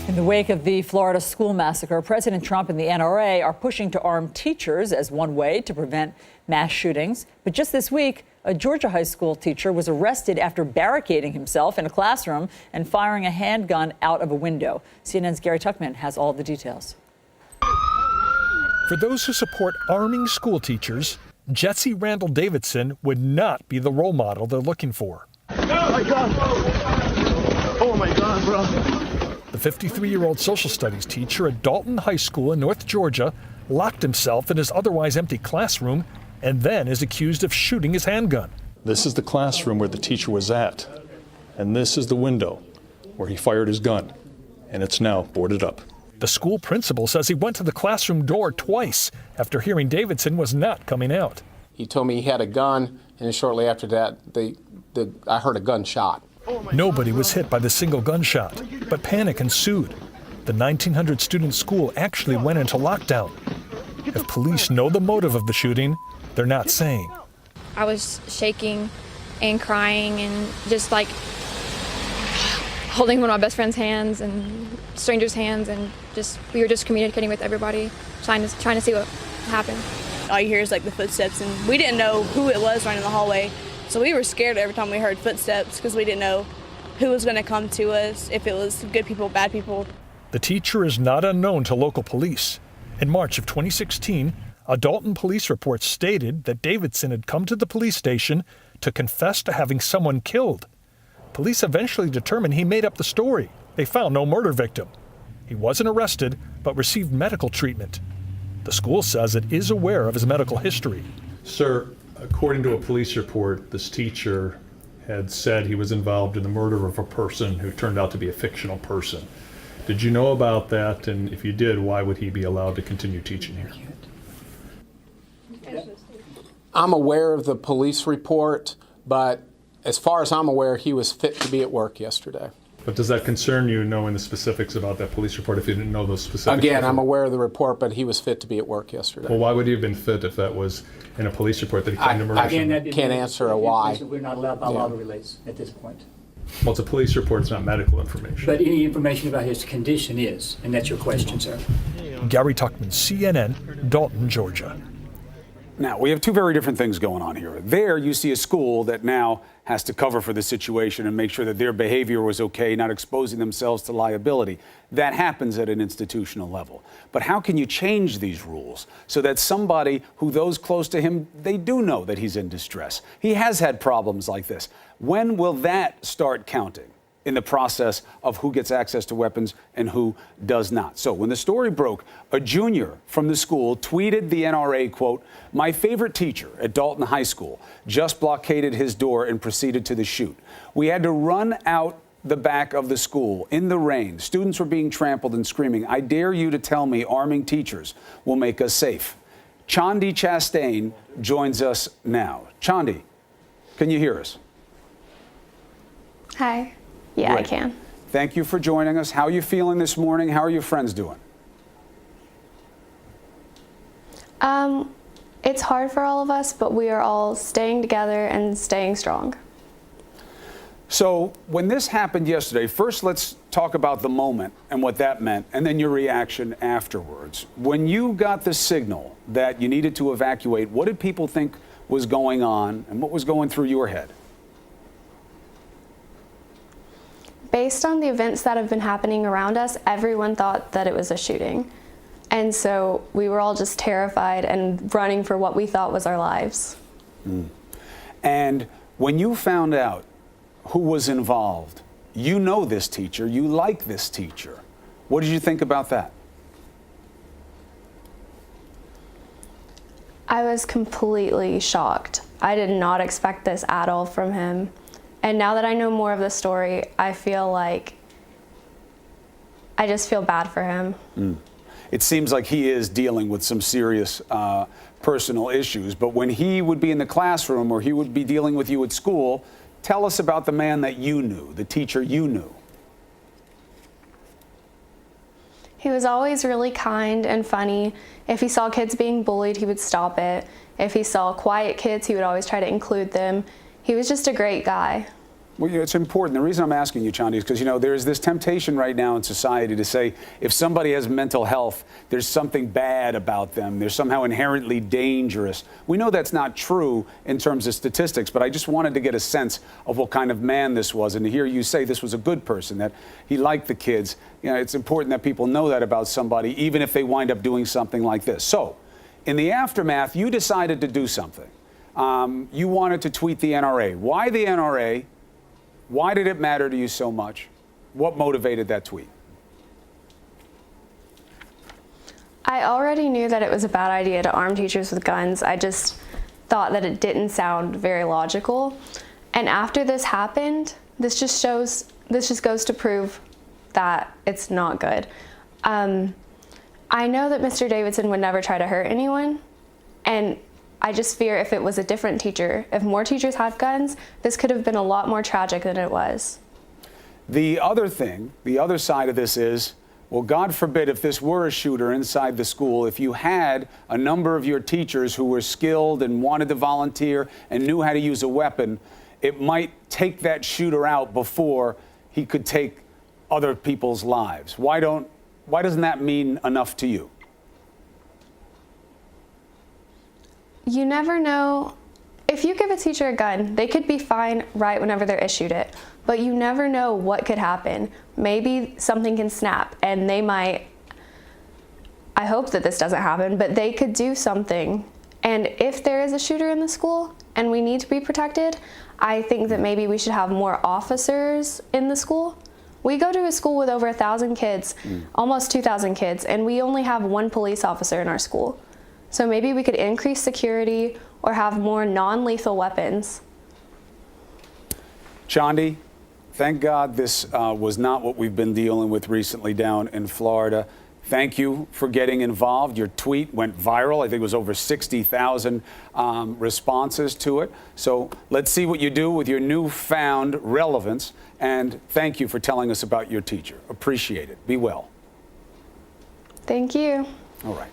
In the wake of the Florida school massacre, President Trump and the NRA are pushing to arm teachers as one way to prevent mass shootings. But just this week, a Georgia high school teacher was arrested after barricading himself in a classroom and firing a handgun out of a window. CNN's Gary Tuckman has all the details. For those who support arming school teachers, Jesse Randall Davidson would not be the role model they're looking for. Oh my God. Oh my God, bro. The 53-year-old social studies teacher at Dalton High School in North Georgia locked himself in his otherwise empty classroom and then is accused of shooting his handgun. This is the classroom where the teacher was at, and this is the window where he fired his gun, and it's now boarded up. The school principal says he went to the classroom door twice after hearing Davidson was not coming out. He told me he had a gun, and shortly after that, I heard a gunshot. Nobody was hit by the single gunshot, but panic ensued. The 1,900-student school actually went into lockdown. If police know the motive of the shooting, they're not saying. I was shaking and crying and just like holding one of my best friend's hands and strangers' hands, and we were just communicating with everybody, trying to see what happened. All you hear is like the footsteps, and we didn't know who it was running the hallway. So we were scared every time we heard footsteps because we didn't know who was going to come to us, if it was good people, bad people. The teacher is not unknown to local police. In March of 2016, a Dalton police report stated that Davidson had come to the police station to confess to having someone killed. Police eventually determined he made up the story. They found no murder victim. He wasn't arrested, but received medical treatment. The school says it is aware of his medical history. Sir, according to a police report, this teacher had said he was involved in the murder of a person who turned out to be a fictional person. Did you know about that? And if you did, why would he be allowed to continue teaching here? I'm aware of the police report, but as far as I'm aware, he was fit to be at work yesterday. But does that concern you, knowing the specifics about that police report, if you didn't know those specifics? Again, I'm aware of the report, but he was fit to be at work yesterday. Well, why would he have been fit if that was in a police report that he claimed to murder someone? I can't answer a why. We're not allowed by law to release at this point. Well, it's a police report, it's not medical information. But any information about his condition is, and that's your question, sir. Gary Tuckman, CNN, Dalton, Georgia. Now, we have two very different things going on here. There, you see a school that now has to cover for the situation and make sure that their behavior was okay, not exposing themselves to liability. That happens at an institutional level. But how can you change these rules so that somebody who those close to him, they do know that he's in distress? He has had problems like this. When will that start counting in the process of who gets access to weapons and who does not? So when the story broke, a junior from the school tweeted the NRA, quote, "My favorite teacher at Dalton High School just blockaded his door and proceeded to the shoot. We had to run out the back of the school in the rain. Students were being trampled and screaming. I dare you to tell me arming teachers will make us safe." Chandi Chastain joins us now. Chandi, can you hear us? Hi. Yeah, Great. I can. Thank you for joining us. How are you feeling this morning? How are your friends doing? It's hard for all of us, but we are all staying together and staying strong. So when this happened yesterday, first let's talk about the moment and what that meant, and then your reaction afterwards. When you got the signal that you needed to evacuate, what did people think was going on and what was going through your head? Based on the events that have been happening around us, everyone thought that it was a shooting. And so we were all just terrified and running for what we thought was our lives. And when you found out who was involved, you know this teacher, you like this teacher. What did you think about that? I was completely shocked. I did not expect this at all from him. And now that I know more of the story, I feel like I just feel bad for him. It seems like he is dealing with some serious personal issues, but when he would be in the classroom or he would be dealing with you at school, tell us about the man that you knew, the teacher you knew. He was always really kind and funny. If he saw kids being bullied, he would stop it. If he saw quiet kids, he would always try to include them. He was just a great guy. Well, it's important. The reason I'm asking you, Chandi, is because, there is this temptation right now in society to say if somebody has mental health, there's something bad about them. They're somehow inherently dangerous. We know that's not true in terms of statistics, but I just wanted to get a sense of what kind of man this was. And to hear you say this was a good person, that he liked the kids, it's important that people know that about somebody, even if they wind up doing something like this. So, in the aftermath, you decided to do something. You wanted to tweet the NRA. Why the NRA? Why did it matter to you so much? What motivated that tweet? I already knew that it was a bad idea to arm teachers with guns. I just thought that it didn't sound very logical. And after this happened, this just goes to prove that it's not good. I know that Mr. Davidson would never try to hurt anyone, and I just fear if it was a different teacher, if more teachers had guns, this could have been a lot more tragic than it was. The other thing, the other side of this is, well, God forbid if this were a shooter inside the school, if you had a number of your teachers who were skilled and wanted to volunteer and knew how to use a weapon, it might take that shooter out before he could take other people's lives. Why doesn't that mean enough to you? You never know. If you give a teacher a gun, they could be fine right whenever they're issued it, but you never know what could happen. Maybe something can snap and they might, I hope that this doesn't happen, but they could do something. And if there is a shooter in the school and we need to be protected, I think that maybe we should have more officers in the school. We go to a school with over 1,000 kids, almost 2,000 kids, and we only have one police officer in our school. So maybe we could increase security or have more non-lethal weapons. Chandi, thank God this was not what we've been dealing with recently down in Florida. Thank you for getting involved. Your tweet went viral. I think it was over 60,000 responses to it. So let's see what you do with your newfound relevance. And thank you for telling us about your teacher. Appreciate it. Be well. Thank you. All right.